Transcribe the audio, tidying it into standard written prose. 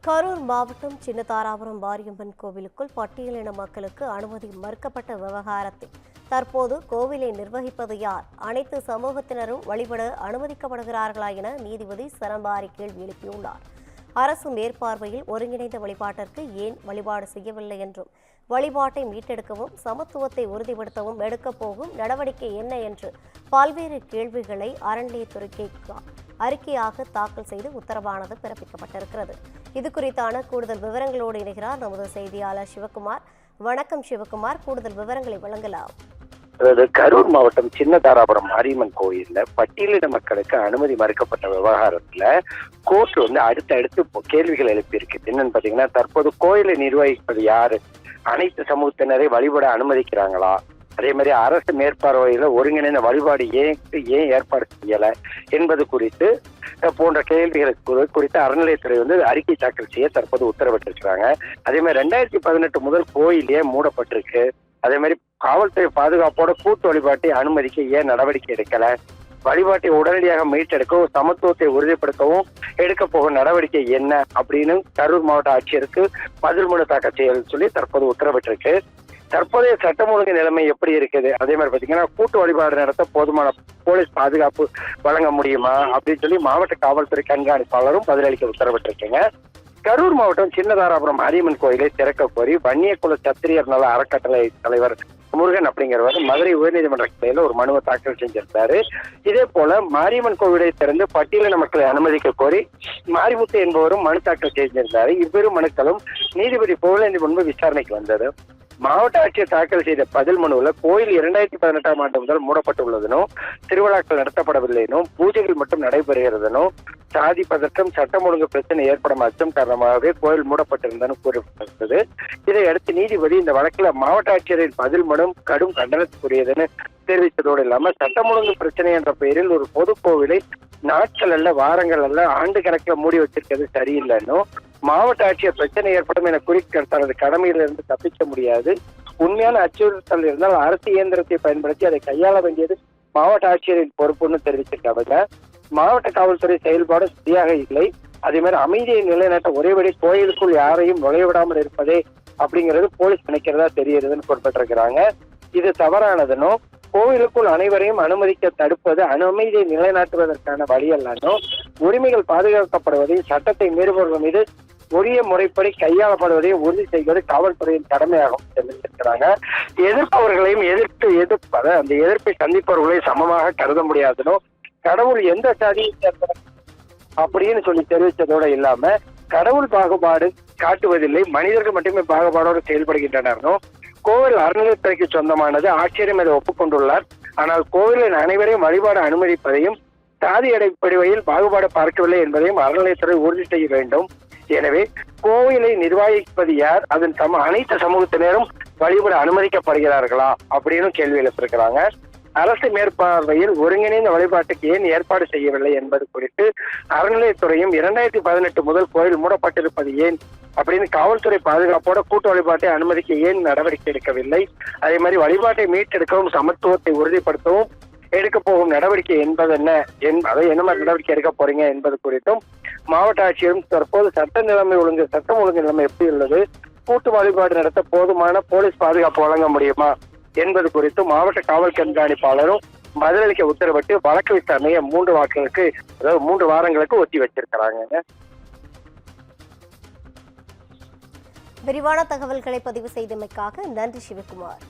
கரூர் மாவட்டம் சின்னதாராபுரம் மாரியம்மன் கோவிலுக்குள் பட்டியலின மக்களுக்கு அனுமதி மறுக்கப்பட்ட விவகாரத்தில் தற்போது கோவிலை நிர்வகிப்பது யார்? அனைத்து சமூகத்தினரும் வழிபட அனுமதிக்கப்படுகிறார்களா என நீதிபதி சரம்பாரி கேள்வி எழுப்பியுள்ளார். அரசு மேற்பார்வையில் ஒருங்கிணைந்த வழிபாட்டிற்கு ஏன் வழிபாடு செய்யவில்லை என்றும், வழிபாட்டை மீட்டெடுக்கவும் சமத்துவத்தை உறுதிப்படுத்தவும் எடுக்கப் போகும் நடவடிக்கை என்ன என்று பல்வேறு கேள்விகளை அறநிலையத்துறைக்கு அறிக்கையாக தாக்கல் செய்து உத்தரவானது பிறப்பிக்கப்பட்டிருக்கிறது. இது குறித்தான கூடுதல் விவரங்களோடு இணைகிறார் நமது செய்தியாளர் சிவகுமார். வணக்கம் சிவகுமார், கூடுதல் விவரங்களை வழங்கலாம். கரூர் மாவட்டம் சின்னதாராபுரம் மாரியம்மன் கோயில்ல பட்டியலின மக்களுக்கு அனுமதி மறுக்கப்பட்ட விவகாரத்துல கோர்ட் அடுத்தடுத்து கேள்விகள் எழுப்பியிருக்கு. என்னன்னு பாத்தீங்கன்னா, தற்போது கோயிலை நிர்வகிப்பது யாரு? அனைத்து சமூகத்தினரை வழிபட அனுமதிக்கிறாங்களா? அதே மாதிரி அரசு மேற்பார்வையில ஒருங்கிணைந்த வழிபாடு ஏன் ஏற்பாடு செய்யல என்பது குறித்து போன்ற கேள்விகள் குறித்து அறநிலையத்துறை அறிக்கை தாக்கல் செய்ய தற்போது உத்தரவிட்டிருக்கிறாங்க. அதே மாதிரி 2018 முதல் கோயில் ஏன் மூடப்பட்டிருக்கு? அதே மாதிரி காவல்துறை பாதுகாப்போட கூட்டு வழிபாட்டை அனுமதிக்க ஏன் நடவடிக்கை எடுக்கல? வழிபாட்டை உடனடியாக மீட்டெடுக்கவும் சமத்துவத்தை உறுதிப்படுத்தவும் எடுக்க போகும் நடவடிக்கை என்ன அப்படின்னு கரூர் மாவட்ட ஆட்சியருக்கு பதில் மனு தாக்கல் செய்ய சொல்லி தற்போது உத்தரவிட்டிருக்கு. தற்போதைய சட்டம் ஒழுங்கு நிலைமை எப்படி இருக்குது? அதே மாதிரி பாத்தீங்கன்னா, கூட்டு வழிபாடு நடத்த போதுமான போலீஸ் பாதுகாப்பு வழங்க முடியுமா அப்படின்னு சொல்லி மாவட்ட காவல்துறை கண்காணிப்பாளரும் பதிலளிக்க உத்தரவிட்டிருக்கீங்க. கரூர் மாவட்டம் சின்னதாராபுரம் மாரியம்மன் கோயிலை திறக்க கோரி வன்னியகுல சத்திரியர் நல அறக்கட்டளை தலைவர் முருகன் அப்படிங்கிறவர் மதுரை உயர்நீதிமன்ற கிளையில ஒரு மனுவை தாக்கல் செஞ்சிருந்தாரு. இதே போல மாரியம்மன் கோவிலை திறந்து பட்டியலின மக்களை அனுமதிக்க கோரி மாரிமுத்து என்பவரும் மனு தாக்கல் செஞ்சிருந்தாரு. இவ்விரு மனுக்களும் நீதிபதி புகழேந்தி முன்பு விசாரணைக்கு வந்தது. மாவட்ட ஆட்சியர் தாக்கல் செய்த பதில் மனுவில் கோயில் 2018 ஆண்டு முதல் மூடப்பட்டுள்ளதனும், திருவிழாக்கள் நடத்தப்படவில்லைனும், பூஜைகள் மட்டும் நடைபெறுகிறதனும், சாதி பதற்றம் சட்டம் ஒழுங்கு பிரச்சனை ஏற்படும் அச்சம் காரணமாகவே கோயில் மூடப்பட்டிருந்தனும் கூறப்பட்டது. இதையடுத்து நீதிபதி இந்த வழக்கில் மாவட்ட ஆட்சியரின் பதில் மனு கடும் கண்டனத்துக்குரியதுன்னு தெரிவித்ததோடு இல்லாம, சட்டம் ஒழுங்கு பிரச்சனை என்ற பெயரில் ஒரு பொது கோவிலை நாட்கள் அல்ல, வாரங்கள் அல்ல, ஆண்டு கணக்கில் மூடி வச்சிருக்கிறது சரியில்லைன்னும், மாவட்ட ஆட்சியர் பிரச்சனை ஏற்படும் என குறிக்க தனது கடமையிலிருந்து தப்பிக்க முடியாது. உண்மையான அச்சுறுத்தல் இருந்தால் அரசு இயந்திரத்தை பயன்படுத்தி அதை கையாள வேண்டியது மாவட்ட ஆட்சியரின் பொறுப்புன்னு தெரிவிச்சிருக்காங்க. மாவட்ட காவல்துறை செயல்பாடு சரியாக இல்லை. அதே மாதிரி அமைதியை நிலைநாட்ட ஒரேபடி கோயிலுக்குள் யாரையும் நுழைவிடாமல் இருப்பதே அப்படிங்கிறது போலீஸ் நினைக்கிறதா தெரியுதுன்னு குறிப்பிட்டிருக்கிறாங்க. இது தவறானதுன்னு, கோவிலுக்குள் அனைவரையும் அனுமதிக்க தடுப்பது அமைதியை நிலைநாட்டுவதற்கான வழி அல்லனோ, உரிமைகள் பாதுகாக்கப்படுவதையும் சட்டத்தை மீறுபவர்கள் மீது உரிய முறைப்படி கையாளப்படுவதையும் உறுதி செய்வது காவல்துறையின் கடமையாகும் தெரிவித்திருக்கிறாங்க. எதிர்ப்பவர்களையும் அந்த எதிர்ப்பை சந்திப்பவர்களையும் சமமாக கருத முடியாதுனோ, கடவுள் எந்த சாதியை சேர்ந்தவர் அப்படின்னு சொல்லி தெரிவித்ததோடு இல்லாம, கடவுள் பாகுபாடு காட்டுவதில்லை, மனிதர்கள் மட்டுமே பாகுபாடோடு செயல்படுகின்றனர்னோ, கோவில் அறநிலையத்துறைக்கு சொந்தமானது, ஆட்சியரும் இதை ஒப்புக்கொண்டுள்ளார். ஆனால் கோவிலின் அனைவரையும் வழிபாடு அனுமதிப்பதையும் சாதி அடிப்படையில் பாகுபாடு பார்க்கவில்லை என்பதையும் அறநிலையத்துறை உறுதி செய்ய வேண்டும். எனவே கோவிலை நிர்வகிப்பது யார்? அதன் அனைத்து சமூகத்தினரும் வழிபாடு அனுமதிக்கப்படுகிறார்களா அப்படின்னு கேள்வி எழுப்பியிருக்கிறாங்க. அரசு மேற்பார்வையில் ஒருங்கிணைந்த வழிபாட்டுக்கு ஏன் ஏற்பாடு செய்யவில்லை என்பது குறித்து அறநிலையத்துறையும் 2018 முதல் கோயில் மூடப்பட்டிருப்பது ஏன் அப்படின்னு காவல்துறை பாதுகாப்போட கூட்டு வழிபாட்டை அனுமதிக்க ஏன் நடவடிக்கை எடுக்கவில்லை? அதே மாதிரி வழிபாட்டை மீட்டெடுக்கவும் சமத்துவத்தை உறுதிப்படுத்தவும் எடுக்க போகும் நடவடிக்கை என்பது என்ன மாதிரி நடவடிக்கை எடுக்க போறீங்க என்பது குறித்தும் மாவட்ட ஆட்சியரும் தற்போது சட்டம் ஒழுங்கு நிலைமை எப்படி உள்ளது, கூட்டு வழிபாடு நடத்த போதுமான போலீஸ் பாதுகாப்பு வழங்க முடியுமா என்பது குறித்து மாவட்ட காவல் கண்காணிப்பாளரும் பதிலளிக்க உத்தரவிட்டு வழக்கு விசாரணையை 3 வாரங்களுக்கு ஒத்தி வச்சிருக்கிறாங்க. விரிவான தகவல்களை பதிவு செய்தமைக்காக நன்றி சிவகுமார்.